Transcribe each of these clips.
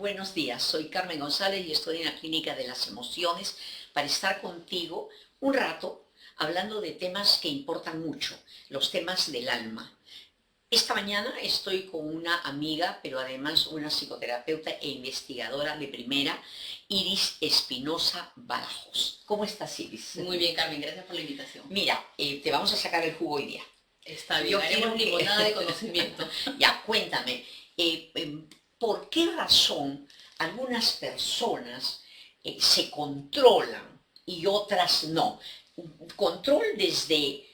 buenos días. Soy Carmen González y estoy en la Clínica de las Emociones para estar contigo un rato hablando de temas que importan mucho, los temas del alma. Esta mañana estoy con una amiga, pero además una psicoterapeuta e investigadora de primera, Iris Espinosa Badajoz. ¿Cómo estás, Iris? Muy bien, Carmen, gracias por la invitación. Mira, te vamos a sacar el jugo hoy día. Está bien, Yo haremos quiero limonada de conocimiento. Ya, cuéntame, ¿por qué razón algunas personas se controlan y otras no? Control desde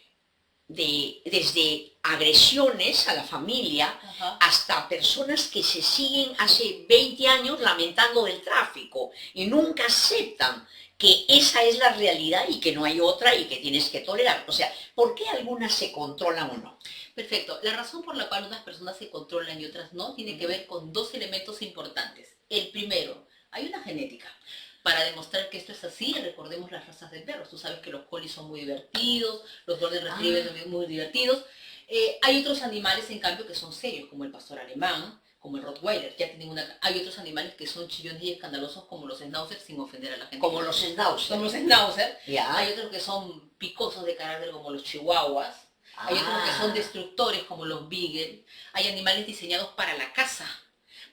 agresiones a la familia Ajá. hasta personas que se siguen hace 20 años lamentando del tráfico y nunca aceptan que esa es la realidad y que no hay otra y que tienes que tolerar. O sea, ¿por qué algunas se controlan o no? Perfecto. La razón por la cual unas personas se controlan y otras no tiene que ver con dos elementos importantes. El primero, hay una genética. Para demostrar que esto es así, recordemos las razas de perros. Tú sabes que los colis son muy divertidos, los golden retrievers son muy divertidos. Hay otros animales, en cambio, que son serios, como el pastor alemán, como el rottweiler. Hay otros animales que son chillones y escandalosos, como los schnauzers, sin ofender a la gente. Como los schnauzers. Como los schnauzers. Ya. Hay otros que son picosos de carácter, como los chihuahuas. Hay otros que son destructores, como los beagle. Hay animales diseñados para la caza,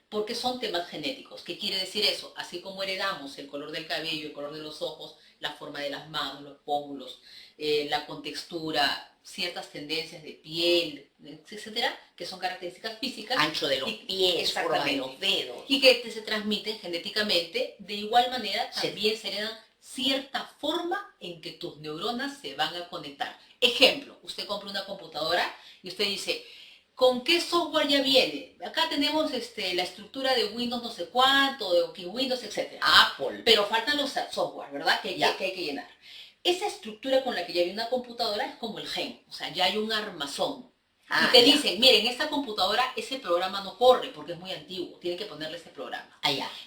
porque son temas genéticos. ¿Qué quiere decir eso? Así como heredamos el color del cabello, el color de los ojos, la forma de las manos, los pómulos, la contextura, ciertas tendencias de piel, etcétera, que son características físicas. Ancho de los pies, forma de los dedos. Y que se transmiten genéticamente, de igual manera también se heredan cierta forma en que tus neuronas se van a conectar. Ejemplo, usted compra una computadora y usted dice, ¿con qué software ya viene? Acá tenemos la estructura de Windows no sé cuánto, de Windows, etc. Apple. Pero faltan los software, ¿verdad? Que hay que llenar. Esa estructura con la que ya viene una computadora es como el gen, o sea, ya hay un armazón. Y te dicen, miren, esta computadora, ese programa no corre porque es muy antiguo, tienen que ponerle ese programa.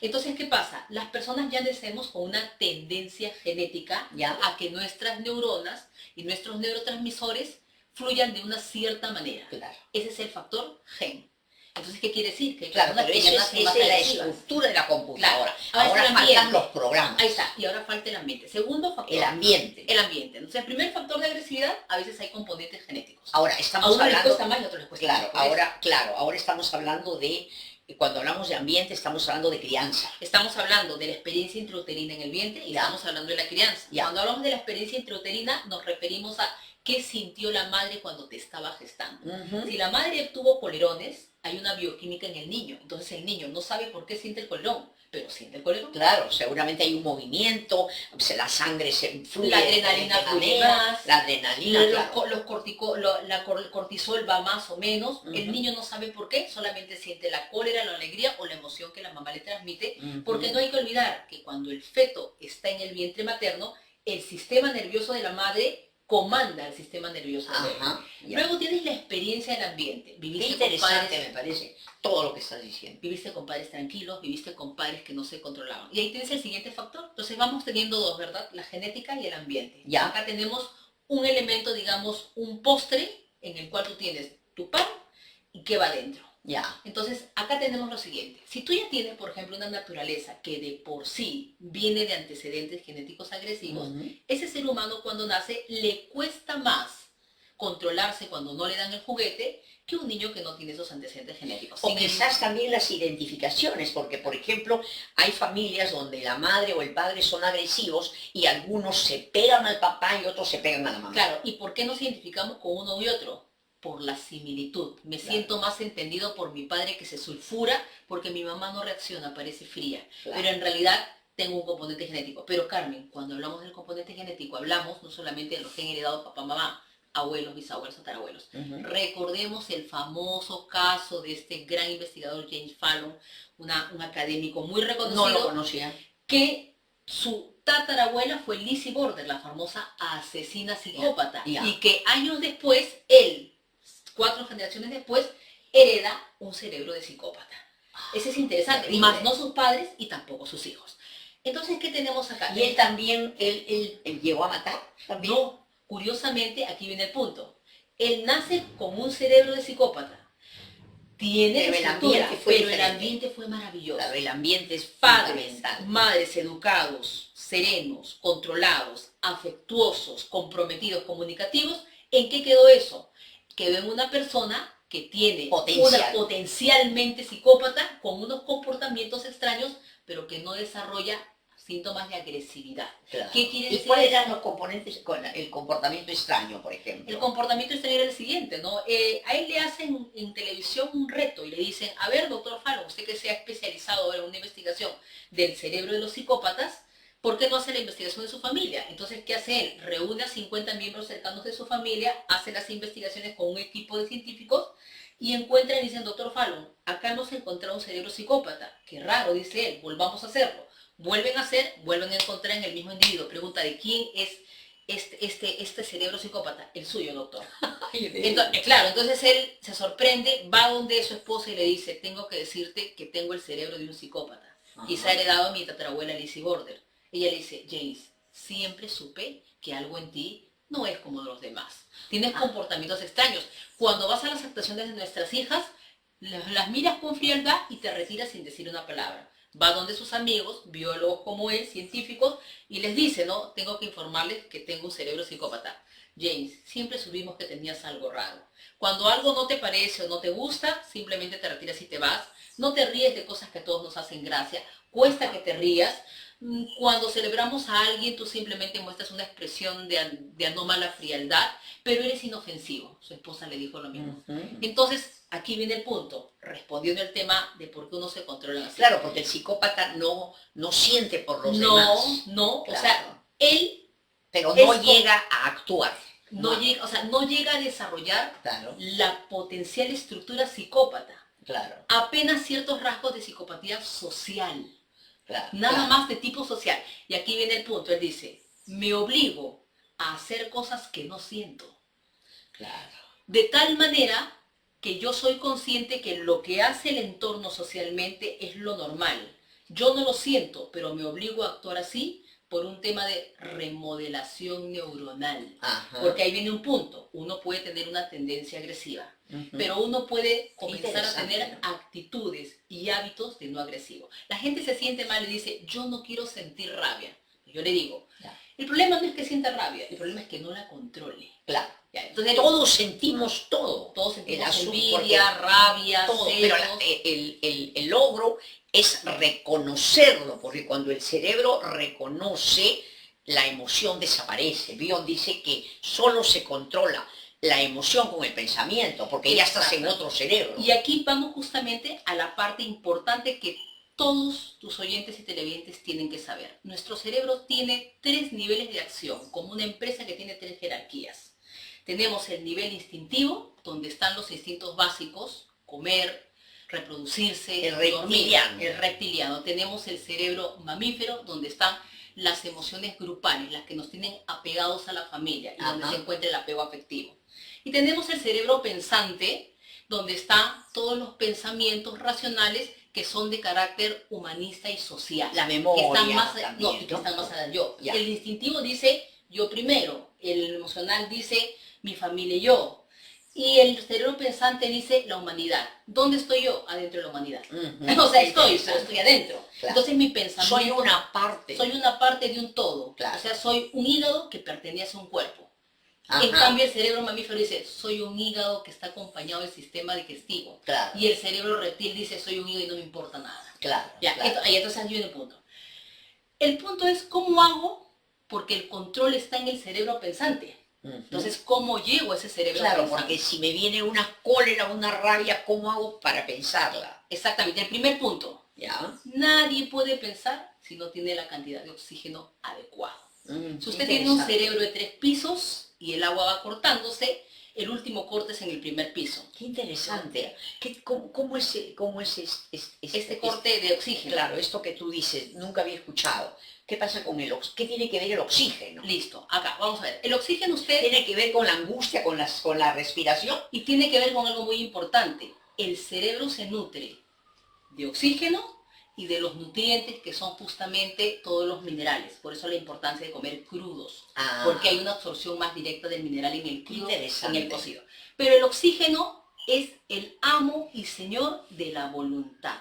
Entonces, ¿qué pasa? Las personas ya nacemos con una tendencia genética a que nuestras neuronas y nuestros neurotransmisores fluyan de una cierta manera. Claro. Ese es el factor gen. Entonces, ¿qué quiere decir? Que claro, pero esa es la estructura de la computadora. Claro. Ahora faltan los programas. Ahí está, y ahora falta el ambiente. Segundo factor. El ambiente. El ambiente. Entonces, el primer factor de agresividad, a veces hay componentes genéticos. Ahora, estamos a uno hablando... les cuesta más y a otro les cuesta más. Ahora estamos hablando de... Cuando hablamos de ambiente, estamos hablando de crianza. Estamos hablando de la experiencia intrauterina en el vientre y estamos hablando de la crianza. Cuando hablamos de la experiencia intrauterina, nos referimos a qué sintió la madre cuando te estaba gestando. Si la madre tuvo colerones, hay una bioquímica en el niño. Entonces el niño no sabe por qué siente el colerón, pero siente el colerón. Claro, seguramente hay un movimiento, la sangre se fluye. La adrenalina fluye más. La adrenalina, el cortisol va más o menos. El niño no sabe por qué, solamente siente la cólera, la alegría o la emoción que la mamá le transmite. Porque no hay que olvidar que cuando el feto está en el vientre materno, el sistema nervioso de la madre comanda el sistema nervioso del bebé. Luego tienes la experiencia del ambiente. Qué interesante me parece todo lo que estás diciendo. Viviste con padres tranquilos, viviste con padres que no se controlaban. Y ahí tienes el siguiente factor. Entonces vamos teniendo dos, ¿verdad? La genética y el ambiente. Acá tenemos un elemento, digamos, un postre en el cual tú tienes tu pan y qué va dentro. Entonces, acá tenemos lo siguiente. Si tú ya tienes, por ejemplo, una naturaleza que de por sí viene de antecedentes genéticos agresivos, ese ser humano cuando nace le cuesta más controlarse cuando no le dan el juguete que un niño que no tiene esos antecedentes genéticos. O quizás también las identificaciones, porque, por ejemplo, hay familias donde la madre o el padre son agresivos y algunos se pegan al papá y otros se pegan a la mamá. Claro, ¿y por qué nos identificamos con uno y otro? Por la similitud. Me siento más entendido por mi padre que se sulfura porque mi mamá no reacciona, parece fría. Pero en realidad tengo un componente genético. Pero Carmen, cuando hablamos del componente genético, hablamos no solamente de los que han heredado papá, mamá, abuelos, bisabuelos, tatarabuelos. Recordemos el famoso caso de este gran investigador James Fallon, un académico muy reconocido. No lo conocía. Que su tatarabuela fue Lizzie Borden, la famosa asesina psicópata. Y que años después, él, 4 generaciones después, hereda un cerebro de psicópata. Ese es interesante, más no sus padres y tampoco sus hijos. Entonces, ¿qué tenemos acá? ¿Y él también, él llegó a matar? ¿También? No, curiosamente, aquí viene el punto. Él nace con un cerebro de psicópata. tiene Pero el estructura, ambiente fue pero el diferente. ambiente fue maravilloso. Claro, el ambiente es Padres, fundamental. madres educados, serenos, controlados, afectuosos, comprometidos, comunicativos. ¿En qué quedó eso? Quedó en una persona que tiene una potencialmente psicópata con unos comportamientos extraños, pero que no desarrolla síntomas de agresividad. Claro. ¿Qué quiere decir? ¿Y cuáles eran los componentes con el comportamiento extraño, por ejemplo? El comportamiento extraño era el siguiente, ¿no? A él le hacen en televisión un reto y le dicen, a ver, doctor Fallon, usted que se ha especializado en una investigación del cerebro de los psicópatas, ¿por qué no hace la investigación de su familia? Entonces, ¿qué hace él? Reúne a 50 miembros cercanos de su familia, hace las investigaciones con un equipo de científicos y encuentran y dicen, doctor Fallon, acá no se encontró un cerebro psicópata. Qué raro, dice él, volvamos a hacerlo. Vuelven a hacer, vuelven a encontrar en el mismo individuo. Pregunta, ¿de quién es este cerebro psicópata? El suyo, doctor. Entonces, claro, entonces él se sorprende, va donde su esposa y le dice, tengo que decirte que tengo el cerebro de un psicópata. Y se ha heredado a mi tatarabuela Lizzie Border. Ella le dice, James, siempre supe que algo en ti no es como los demás. Tienes comportamientos extraños. Cuando vas a las actuaciones de nuestras hijas, las miras con frialdad y te retiras sin decir una palabra. Va donde sus amigos, biólogos como él, científicos, y les dice, no, tengo que informarles que tengo un cerebro psicópata. James, siempre supimos que tenías algo raro. Cuando algo no te parece o no te gusta, simplemente te retiras y te vas. No te ríes de cosas que a todos nos hacen gracia. Cuesta que te rías. Cuando celebramos a alguien, tú simplemente muestras una expresión de anómala frialdad, pero eres inofensivo. Su esposa le dijo lo mismo. Entonces, aquí viene el punto. Respondió en el tema de por qué uno se controla así. Claro, porque el psicópata no siente por los demás. No, claro. O sea, él... Pero no llega a actuar. No llega a desarrollar la potencial estructura psicópata. Claro. Apenas ciertos rasgos de psicopatía social. Nada más de tipo social. Y aquí viene el punto. Él dice, me obligo a hacer cosas que no siento. Claro. De tal manera que yo soy consciente que lo que hace el entorno socialmente es lo normal. Yo no lo siento, pero me obligo a actuar así por un tema de remodelación neuronal. Ajá. Porque ahí viene un punto. Uno puede tener una tendencia agresiva, pero uno puede comenzar a tener actitudes y hábitos de no agresivo. La gente se siente mal y dice, yo no quiero sentir rabia. Yo le digo, el problema no es que sienta rabia, el problema es que no la controle. Claro. Entonces, todos sentimos todo. Todos sentimos envidia, rabia, todo, celos. pero el logro es reconocerlo, porque cuando el cerebro reconoce, la emoción desaparece. Bion dice que solo se controla la emoción con el pensamiento, porque ya estás en otro cerebro. Y aquí vamos justamente a la parte importante que todos tus oyentes y televidentes tienen que saber. Nuestro cerebro tiene 3 niveles de acción, como una empresa que tiene 3 jerarquías. Tenemos el nivel instintivo, donde están los instintos básicos, comer, reproducirse, dormir, el reptiliano. Tenemos el cerebro mamífero, donde están las emociones grupales, las que nos tienen apegados a la familia, y donde se encuentra el apego afectivo. Y tenemos el cerebro pensante, donde están todos los pensamientos racionales que son de carácter humanista y social. La memoria que están más, también, que están más allá. Yo. Ya. El instintivo dice yo primero, el emocional dice mi familia y yo. Y el cerebro pensante dice la humanidad. ¿Dónde estoy yo? Adentro de la humanidad. O sea, estoy adentro. Claro. Entonces mi pensamiento... Soy una parte. Soy una parte de un todo. Claro. O sea, soy un hígado que pertenece a un cuerpo. En cambio, el cerebro mamífero dice, soy un hígado que está acompañado del sistema digestivo. Claro. Y el cerebro reptil dice, soy un hígado y no me importa nada. Claro. Ya, claro. Entonces ahí viene el punto. El punto es, ¿cómo hago? Porque el control está en el cerebro pensante. Entonces, ¿cómo llego a ese cerebro pensante? Porque si me viene una cólera, una rabia, ¿cómo hago para pensarla? Exactamente. El primer punto. ¿Ya? Nadie puede pensar si no tiene la cantidad de oxígeno adecuado. Si usted tiene un cerebro de 3 pisos y el agua va cortándose, el último corte es en el primer piso. Qué interesante. ¿Cómo es este corte de oxígeno? Claro, esto que tú dices, nunca había escuchado. ¿Qué pasa con el oxígeno? ¿Qué tiene que ver el oxígeno? Listo, acá, vamos a ver. El oxígeno usted... Tiene que ver con la angustia, con la respiración. Y tiene que ver con algo muy importante. El cerebro se nutre de oxígeno y de los nutrientes que son justamente todos los minerales. Por eso la importancia de comer crudos. Porque hay una absorción más directa del mineral en el crudo que en el cocido. Pero el oxígeno es el amo y señor de la voluntad.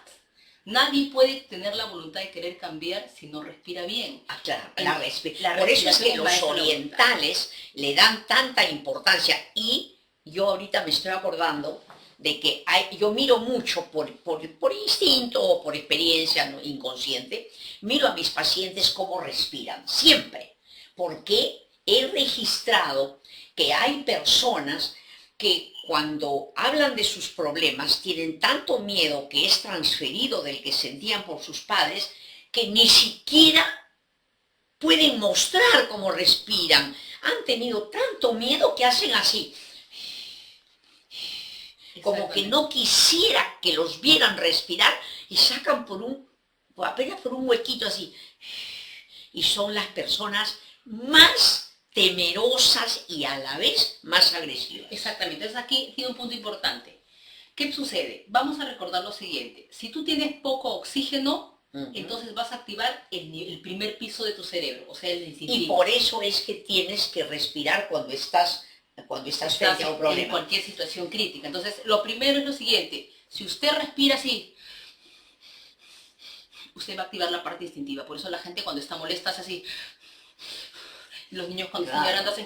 Nadie puede tener la voluntad de querer cambiar si no respira bien. Ah, claro, La por eso es que respiración los maestra de la orientales le dan tanta importancia. Y yo ahorita me estoy acordando de que yo miro mucho por instinto o por experiencia, ¿no?, inconsciente, miro a mis pacientes cómo respiran, siempre, porque he registrado que hay personas que cuando hablan de sus problemas tienen tanto miedo que es transferido del que sentían por sus padres, que ni siquiera pueden mostrar cómo respiran. Han tenido tanto miedo que hacen así, como que no quisiera que los vieran respirar, y sacan apenas por un huequito así. Y son las personas más temerosas y a la vez más agresivas. Exactamente. Entonces aquí tiene un punto importante. ¿Qué sucede? Vamos a recordar lo siguiente. Si tú tienes poco oxígeno, entonces vas a activar el primer piso de tu cerebro, o sea, el instintivo. Y por eso es que tienes que respirar cuando estás frente a un problema. En cualquier situación crítica. Entonces, lo primero es lo siguiente. Si usted respira así, usted va a activar la parte instintiva. Por eso la gente cuando está molesta hace así. Los niños cuando están llorando hacen...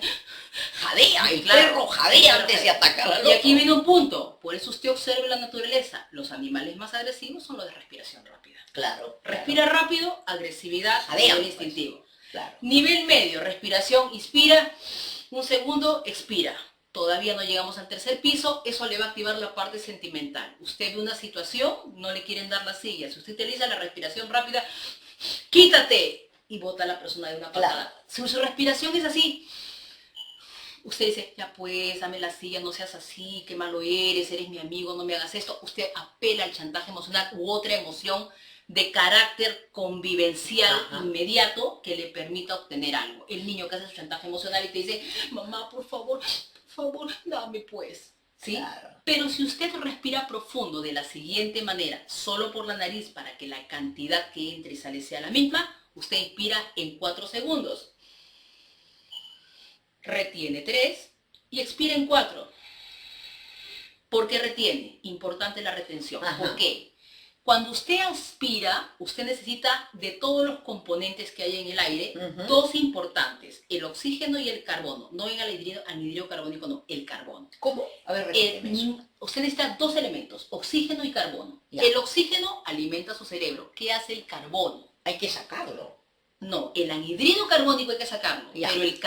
Jadea, el perro jadea antes de atacar al otro. Y aquí viene un punto. Por eso usted observe la naturaleza. Los animales más agresivos son los de respiración rápida. Claro. Respira rápido, agresividad, Jadea, nivel instintivo. Claro. Nivel medio, respiración, inspira, un segundo, expira. Todavía no llegamos al tercer piso, eso le va a activar la parte sentimental. Usted ve una situación, no le quieren dar la silla. Si usted utiliza la respiración rápida, quítate, y bota a la persona de una patada. Claro. Si su respiración es así, usted dice, ya pues, dame la silla, no seas así, qué malo eres mi amigo, no me hagas esto. Usted apela al chantaje emocional u otra emoción de carácter convivencial inmediato que le permita obtener algo. El niño que hace su chantaje emocional y te dice, mamá, por favor, dame pues. ¿Sí? Claro. Pero si usted respira profundo de la siguiente manera, solo por la nariz para que la cantidad que entre y sale sea la misma, usted inspira en 4 segundos. Retiene 3 y expira en 4. ¿Por qué retiene? Importante la retención. ¿Por qué? Cuando usted aspira, usted necesita de todos los componentes que hay en el aire, dos importantes, el oxígeno y el carbono. No en el anhidrido carbónico, no, el carbono. ¿Cómo? A ver, usted necesita 2 elementos, oxígeno y carbono. Ya. El oxígeno alimenta su cerebro. ¿Qué hace el carbono? Hay que sacarlo. No, el anhidrido carbónico hay que sacarlo, ya. Pero el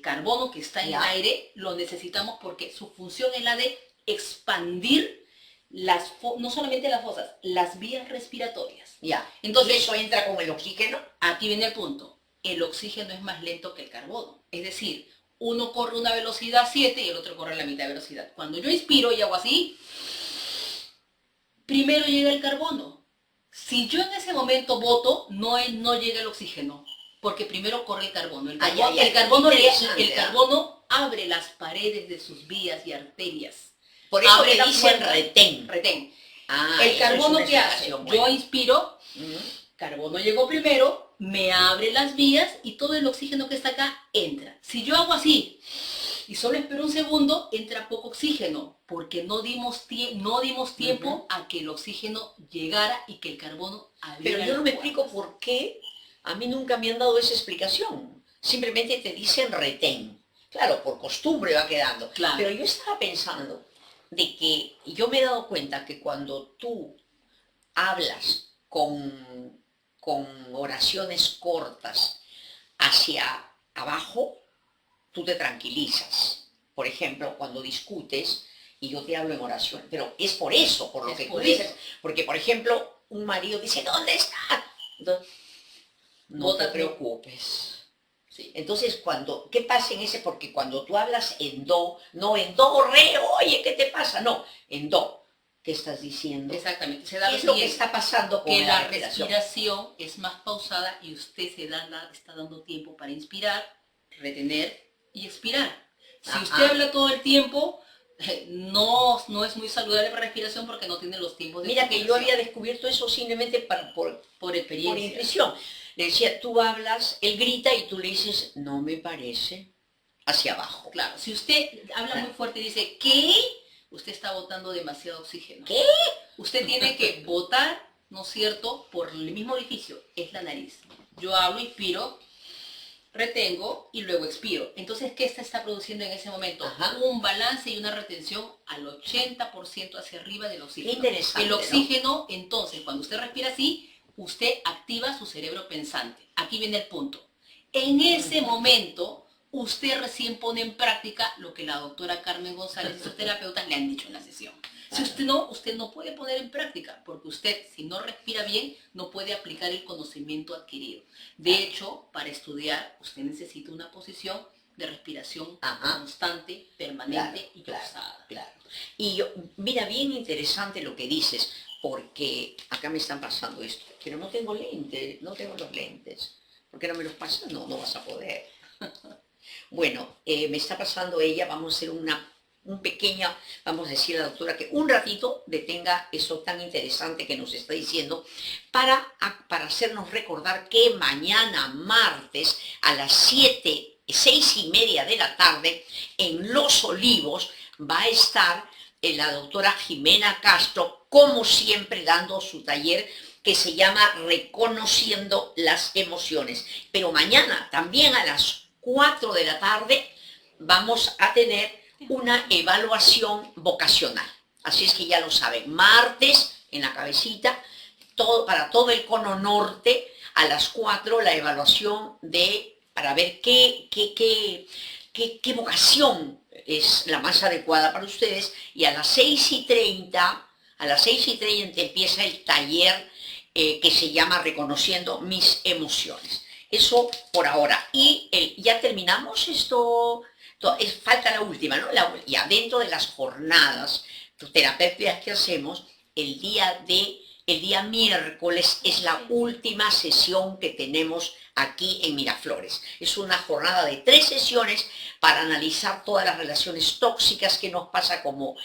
carbono que está en el aire, lo necesitamos porque su función es la de expandir no solamente las fosas, las vías respiratorias. Ya. Entonces, ¿y eso entra con el oxígeno? Aquí viene el punto. El oxígeno es más lento que el carbono. Es decir, uno corre una velocidad 7 y el otro corre la mitad de velocidad. Cuando yo inspiro y hago así, primero llega el carbono. Si yo en ese momento boto, no llega el oxígeno, porque primero corre el carbono. El carbono abre las paredes de sus vías y arterias. Por eso le dicen retén. Retén. El carbono, ¿qué hace? Yo inspiro, carbono llegó primero, me abre las vías y todo el oxígeno que está acá entra. Si yo hago así y solo espero un segundo, entra poco oxígeno, porque no dimos tiempo a que el oxígeno llegara y que el carbono abriera. Pero yo no me explico por qué. A mí nunca me han dado esa explicación. Simplemente te dicen retén. Claro, por costumbre va quedando. Claro. Pero yo estaba pensando de que yo me he dado cuenta que cuando tú hablas con oraciones cortas hacia abajo, tú te tranquilizas. Por ejemplo, cuando discutes y yo te hablo en oración, pero es por eso, por lo que tú dices. Porque, por ejemplo, un marido dice, ¿dónde está? Entonces, no te preocupes. Sí. Entonces, ¿qué pasa en ese? Porque cuando tú hablas en do, no en do, re, oye, ¿qué te pasa? No, en do. ¿Qué estás diciendo? Exactamente. ¿Qué es lo que está pasando con la respiración? Es más pausada y usted está dando tiempo para inspirar, retener y expirar. Si usted habla todo el tiempo, no es muy saludable para la respiración porque no tiene los tiempos de Mira que yo había descubierto eso simplemente por experiencia. Por intuición. Le decía, tú hablas, él grita y tú le dices, no me parece, hacia abajo. Claro, si usted habla muy fuerte y dice, ¿qué? usted está botando demasiado oxígeno. ¿Qué? Usted tiene que botar, ¿no es cierto?, por el mismo orificio, es la nariz. Yo hablo, inspiro, retengo y luego expiro. Entonces, ¿qué se está produciendo en ese momento? Ajá. Un balance y una retención al 80% hacia arriba del oxígeno. Interesante, el oxígeno, ¿no? Entonces, cuando usted respira así, usted activa su cerebro pensante. Aquí viene el punto. En ese momento, usted recién pone en práctica lo que la doctora Carmen González y sus terapeutas le han dicho en la sesión. Si usted no puede poner en práctica, porque usted, si no respira bien, no puede aplicar el conocimiento adquirido. De hecho, para estudiar, usted necesita una posición de respiración constante, permanente y pausada. Claro. Y yo, mira, bien interesante lo que dices, porque acá me están pasando esto, pero no tengo lentes, no tengo los lentes. ¿Por qué no me los pasas? No vas a poder. Bueno, me está pasando ella, vamos a hacer un pequeña, vamos a decir a la doctora que un ratito detenga eso tan interesante que nos está diciendo para hacernos recordar que mañana martes a las 6:30 de la tarde en Los Olivos va a estar la doctora Jimena Castro, como siempre dando su taller que se llama Reconociendo las Emociones. Pero mañana también a las 4 de la tarde vamos a tener una evaluación vocacional. Así es que ya lo saben, martes en la cabecita, para todo el cono norte, a las 4 la evaluación para ver qué vocación es la más adecuada para ustedes, y a las 6:30 empieza el taller que se llama Reconociendo mis emociones. Eso por ahora. Y ya terminamos esto. Falta la última, ¿no? Ya dentro de las jornadas terapéuticas que hacemos, el día miércoles es la última sesión que tenemos aquí en Miraflores. Es una jornada de 3 sesiones para analizar todas las relaciones tóxicas que nos pasa como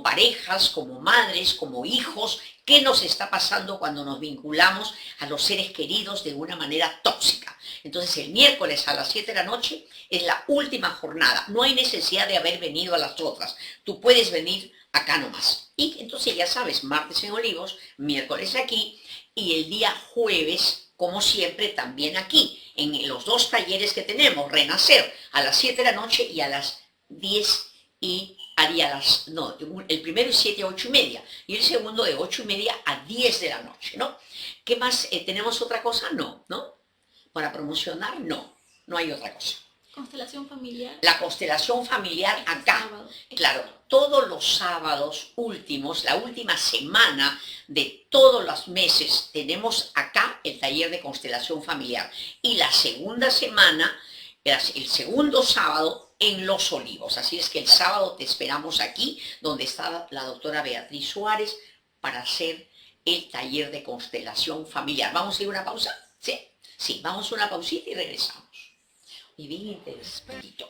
parejas, como madres, como hijos, qué nos está pasando cuando nos vinculamos a los seres queridos de una manera tóxica. Entonces el miércoles a las 7 de la noche es la última jornada. No hay necesidad de haber venido a las otras. Tú puedes venir acá nomás. Y entonces ya sabes, martes en Olivos, miércoles aquí y el día jueves, como siempre, también aquí, en los 2 talleres que tenemos, Renacer, a las 7 de la noche y a las 10 el primero es 7 a 8:30 y el segundo de 8:30 a 10 de la noche, ¿no? ¿Qué más? ¿Tenemos otra cosa? No. Para promocionar, no hay otra cosa. Constelación familiar. La constelación familiar acá. Claro, todos los sábados últimos, la última semana de todos los meses, tenemos acá el taller de constelación familiar. Y la segunda semana, el segundo sábado, en Los Olivos. Así es que el sábado te esperamos aquí, donde está la doctora Beatriz Suárez, para hacer el taller de constelación familiar. ¿Vamos a ir a una pausa? Sí, vamos a una pausita y regresamos. Y bien interesante.